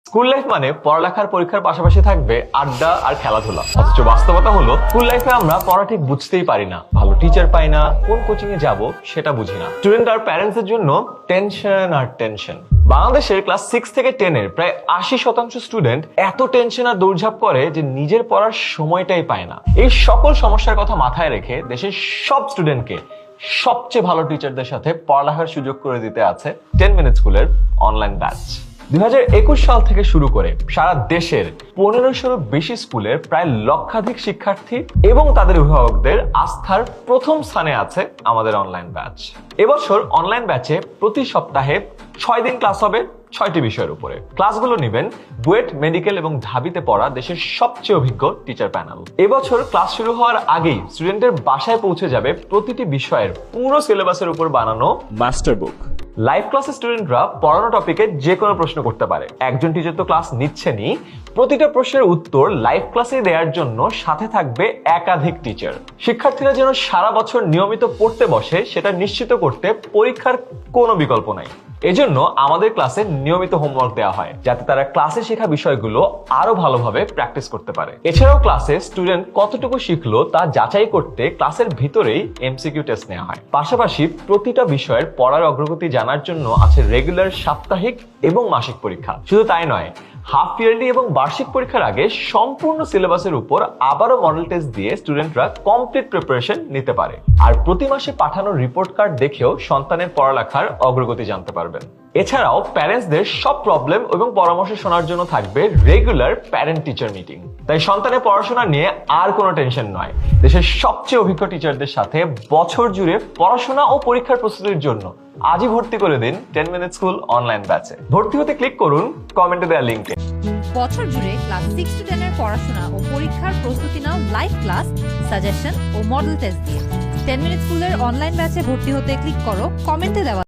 School life মানে পড়ালেখার পরীক্ষার পাশাপাশি থাকবে আড্ডা আর খেলাধুলা। অথচ বাস্তবতা হলো স্কুল লাইফে আমরা পড়া ঠিক বুঝতেই পারি না, ভালো টিচার পাই না, কোন কোচিং এ যাব সেটা বুঝি না। স্টুডেন্ট আর প্যারেন্টস এর জন্য টেনশন আর টেনশন। বাংলাদেশের ক্লাস 6 থেকে 10 এর প্রায় 80% স্টুডেন্ট এত টেনশন আর দৌড়ঝাঁপ করে যে নিজের পড়ার সময়টাই পায় না। এই সকল সমস্যার কথা মাথায় রেখে দেশের সব স্টুডেন্টকে সবচেয়ে ভালো টিচারদের সাথে পড়ালেখার সুযোগ করে দিতে আছে 10 মিনিট স্কুলের অনলাইন ব্যাচ। 2021 সাল থেকে শুরু করে সারা দেশের 1500 বেশি স্কুলের প্রায় লক্ষাধিক শিক্ষার্থী এবং তাদের অভিভাবকদের আস্থার প্রথম স্থানে আছে আমাদের অনলাইন ব্যাচ। এবছর অনলাইন ব্যাচে প্রতি সপ্তাহে 6 দিন ক্লাস হবে 6টি বিষয়ের উপরে। ক্লাসগুলো নেবেন বুয়েট, মেডিকেল এবং ঢাবিতে পড়া দেশের সবচেয়ে অভিজ্ঞ টিচার প্যানেল। এবছর ক্লাস শুরু হওয়ার আগেই স্টুডেন্টের বাসায় পৌঁছে যাবে প্রতিটি বিষয়ের পুরো সিলেবাসের উপর বানানো মাস্টার বুক। লাইভ ক্লাসে স্টুডেন্টরা পড়ানো টপিকে যে কোনো প্রশ্ন করতে পারে। একজন টিচার তো ক্লাস নিচ্ছেনই, প্রতিটা প্রশ্নের উত্তর লাইভ ক্লাসে দেওয়ার জন্য সাথে থাকবে একাধিক টিচার। শিক্ষার্থীরা যেন সারা বছর নিয়মিত পড়তে বসে সেটা নিশ্চিত করতে পরীক্ষার কোনো বিকল্প নাই। এজন্য আমাদের ক্লাসে নিয়মিত হোমওয়ার্ক দেওয়া হয় যাতে তারা ক্লাসে শেখা বিষয়গুলো আরো ভালোভাবে প্র্যাকটিস করতে পারে। এছাড়াও ক্লাসে স্টুডেন্ট কতটুকু শিখলো তা যাচাই করতে ক্লাসের ভিতরেই এমসিকিউ টেস্ট নেওয়া হয়। পাশাপাশি প্রতিটা বিষয়ের পড়ার অগ্রগতি জানার জন্য আছে রেগুলার সাপ্তাহিক এবং মাসিক পরীক্ষা। শুধু তাই নয়, হাফ ইয়ারলি এবং বার্ষিক পরীক্ষার আগে সম্পূর্ণ সিলেবাসের উপর আবারও মডেল টেস্ট দিয়ে স্টুডেন্টরা কমপ্লিট প্রিপারেশন নিতে পারে। আর প্রতি মাসে পাঠানো রিপোর্ট কার্ড দেখেও সন্তানের পড়ালেখার অগ্রগতি জানতে পারবেন। এছাড়াও প্যারেন্টসদের সব প্রবলেম এবং পরামর্শ শোনার জন্য থাকবে রেগুলার প্যারেন্ট টিচার মিটিং। তাই সন্তানের পড়াশোনা নিয়ে আর কোনো টেনশন নয়। দেশের সবচেয়ে অভিজ্ঞ টিচারদের সাথে বছর জুড়ে পড়াশোনা ও পরীক্ষার প্রস্তুতির জন্য আজই ভর্তি করে দিন 10 মিনিট স্কুল অনলাইন ব্যাচে। ভর্তি হতে ক্লিক করুন কমেন্টে দেওয়া লিংকে। বছর জুড়ে ক্লাস 6 to 10 এর পড়াশোনা ও পরীক্ষার প্রস্তুতি নাও লাইভ ক্লাস, সাজেশন ও মডেল টেস্ট দিয়ে। 10 মিনিট স্কুলের অনলাইন ব্যাচে ভর্তি হতে ক্লিক করো কমেন্টে দেওয়া